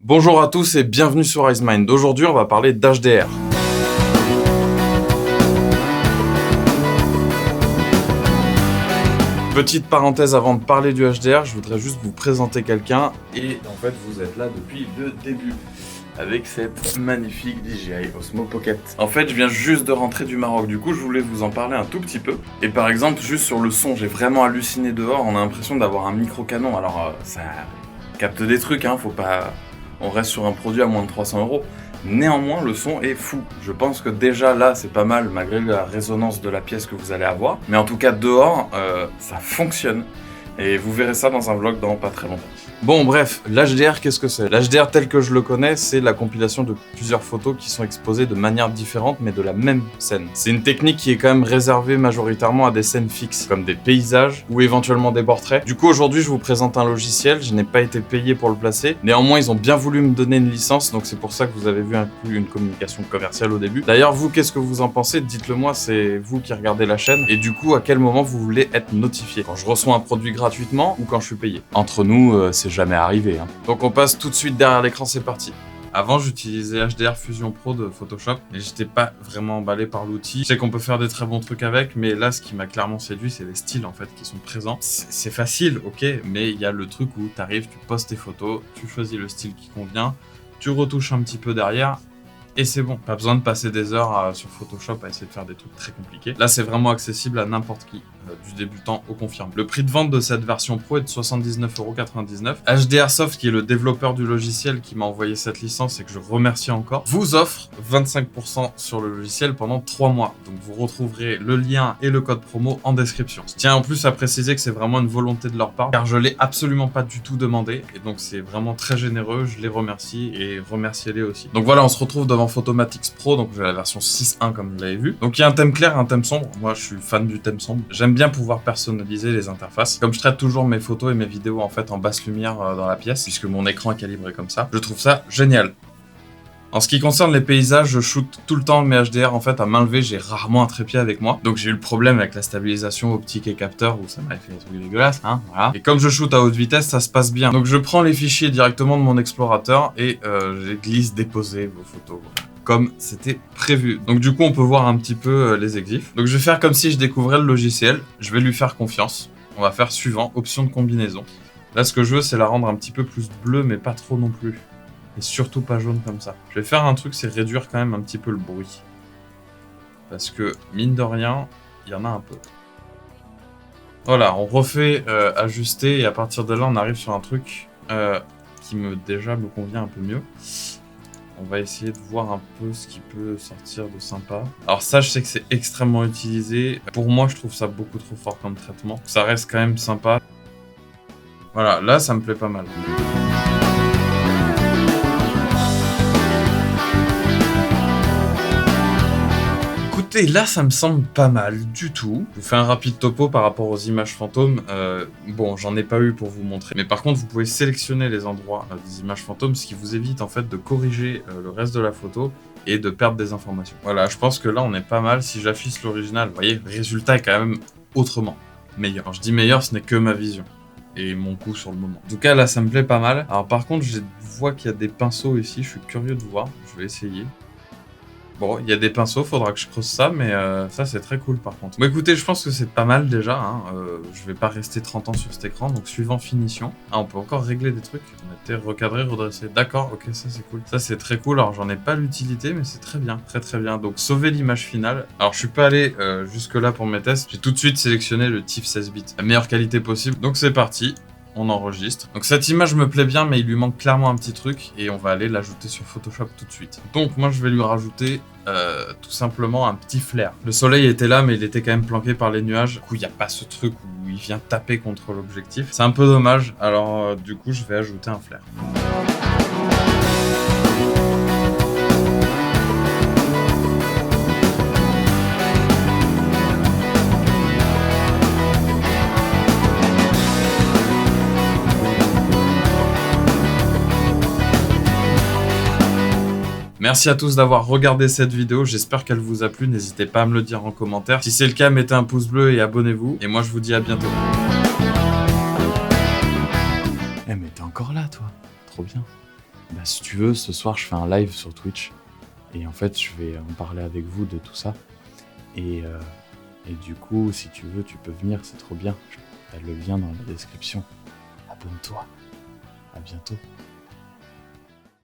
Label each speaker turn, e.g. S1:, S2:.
S1: Bonjour à tous et bienvenue sur IceMind. Aujourd'hui, on va parler d'HDR. Petite parenthèse avant de parler du HDR, je voudrais juste vous présenter quelqu'un et en fait, vous êtes là depuis le début avec cette magnifique DJI Osmo Pocket. En fait, je viens juste de rentrer du Maroc, du coup, je voulais vous en parler un tout petit peu. Et par exemple, juste sur le son, j'ai vraiment halluciné dehors, on a l'impression d'avoir un micro-canon. Alors, ça capte des trucs, hein, faut pas... On reste sur un produit à moins de 300 €. Néanmoins, le son est fou. Je pense que déjà là, c'est pas mal, malgré la résonance de la pièce que vous allez avoir. Mais en tout cas, dehors, ça fonctionne. Et vous verrez ça dans un vlog dans pas très longtemps. Bon, bref, l'HDR, qu'est-ce que c'est? L'HDR tel que je le connais, c'est la compilation de plusieurs photos qui sont exposées de manière différente, mais de la même scène. C'est une technique qui est quand même réservée majoritairement à des scènes fixes, comme des paysages ou éventuellement des portraits. Du coup, aujourd'hui, je vous présente un logiciel. Je n'ai pas été payé pour le placer. Néanmoins, ils ont bien voulu me donner une licence, donc c'est pour ça que vous avez vu inclus une communication commerciale au début. D'ailleurs, vous, qu'est-ce que vous en pensez? Dites-le moi, c'est vous qui regardez la chaîne. Et du coup, à quel moment vous voulez être notifié? Quand je reçois un produit gratuitement ou quand je suis payé? Entre nous, c'est jamais arrivé, hein. Donc on passe tout de suite derrière l'écran, c'est parti. Avant, j'utilisais HDR Fusion Pro de Photoshop et j'étais pas vraiment emballé par l'outil. Je sais qu'on peut faire des très bons trucs avec, mais là, ce qui m'a clairement séduit, c'est les styles en fait qui sont présents. C'est facile, ok, mais il y a le truc où t'arrives, tu postes tes photos, tu choisis le style qui convient, tu retouches un petit peu derrière. Et c'est bon, pas besoin de passer des heures sur Photoshop à essayer de faire des trucs très compliqués. Là, c'est vraiment accessible à n'importe qui, du débutant au confirmé. Le prix de vente de cette version Pro est de 79,99 €. HDR Soft, qui est le développeur du logiciel qui m'a envoyé cette licence et que je remercie encore, vous offre 25% sur le logiciel pendant 3 mois. Donc vous retrouverez le lien et le code promo en description. Je tiens en plus à préciser que c'est vraiment une volonté de leur part, car je l'ai absolument pas du tout demandé. Et donc c'est vraiment très généreux, je les remercie et remerciez-les aussi. Donc voilà, on se retrouve devant Photomatix Pro, donc j'ai la version 6.1 comme vous l'avez vu. Donc il y a un thème clair et un thème sombre. Moi je suis fan du thème sombre. J'aime bien pouvoir personnaliser les interfaces. Comme je traite toujours mes photos et mes vidéos en fait en basse lumière dans la pièce, puisque mon écran est calibré comme ça, je trouve ça génial. En ce qui concerne les paysages, je shoot tout le temps mes HDR en fait à main levée, j'ai rarement un trépied avec moi. Donc j'ai eu le problème avec la stabilisation optique et capteur où ça m'avait fait des trucs dégueulasses, hein, voilà. Et comme je shoot à haute vitesse, ça se passe bien. Donc je prends les fichiers directement de mon explorateur et je glisse déposer vos photos, voilà, comme c'était prévu. Donc du coup, on peut voir un petit peu les exifs. Donc je vais faire comme si je découvrais le logiciel, je vais lui faire confiance. On va faire suivant, option de combinaison. Là, ce que je veux, c'est la rendre un petit peu plus bleue, mais pas trop non plus. Et surtout pas jaune comme ça. Je vais faire un truc, c'est réduire quand même un petit peu le bruit. Parce que, mine de rien, il y en a un peu. Voilà, on refait ajuster et à partir de là, on arrive sur un truc qui déjà me convient un peu mieux. On va essayer de voir un peu ce qui peut sortir de sympa. Alors ça, je sais que c'est extrêmement utilisé. Pour moi, je trouve ça beaucoup trop fort comme traitement. Ça reste quand même sympa. Voilà, là, ça me plaît pas mal. Écoutez, là, ça me semble pas mal du tout. Je vous fais un rapide topo par rapport aux images fantômes. Bon, j'en ai pas eu pour vous montrer. Mais par contre, vous pouvez sélectionner les endroits des images fantômes, ce qui vous évite en fait de corriger le reste de la photo et de perdre des informations. Voilà, je pense que là, on est pas mal. Si j'affiche l'original, vous voyez, le résultat est quand même autrement meilleur. Quand je dis meilleur, ce n'est que ma vision et mon coup sur le moment. En tout cas, là, ça me plaît pas mal. Alors par contre, je vois qu'il y a des pinceaux ici. Je suis curieux de voir. Je vais essayer. Bon, il y a des pinceaux, faudra que je creuse ça, mais ça c'est très cool par contre. Bon écoutez, je pense que c'est pas mal déjà, hein. Je vais pas rester 30 ans sur cet écran, donc suivant finition. Ah, on peut encore régler des trucs. On était recadré, redressé. D'accord, ok, ça c'est cool. Ça c'est très cool, alors j'en ai pas l'utilité, mais c'est très bien, très très bien. Donc sauver l'image finale. Alors je suis pas allé jusque là pour mes tests, j'ai tout de suite sélectionné le TIFF 16 bits, la meilleure qualité possible. Donc c'est parti. On enregistre. Donc cette image me plaît bien, mais il lui manque clairement un petit truc et on va aller l'ajouter sur Photoshop tout de suite. Donc moi je vais lui rajouter tout simplement un petit flair. Le soleil était là, mais il était quand même planqué par les nuages. Du coup, il n'y a pas ce truc où il vient taper contre l'objectif. C'est un peu dommage. Alors du coup, je vais ajouter un flair. Merci à tous d'avoir regardé cette vidéo, j'espère qu'elle vous a plu, n'hésitez pas à me le dire en commentaire. Si c'est le cas, mettez un pouce bleu et abonnez-vous. Et moi je vous dis à bientôt. Eh mais t'es encore là toi, trop bien. Bah, si tu veux, ce soir, je fais un live sur Twitch. Et en fait, je vais en parler avec vous de tout ça. Et, euh, et du coup, si tu veux, tu peux venir, c'est trop bien. T'as le lien dans la description. Abonne-toi. À bientôt.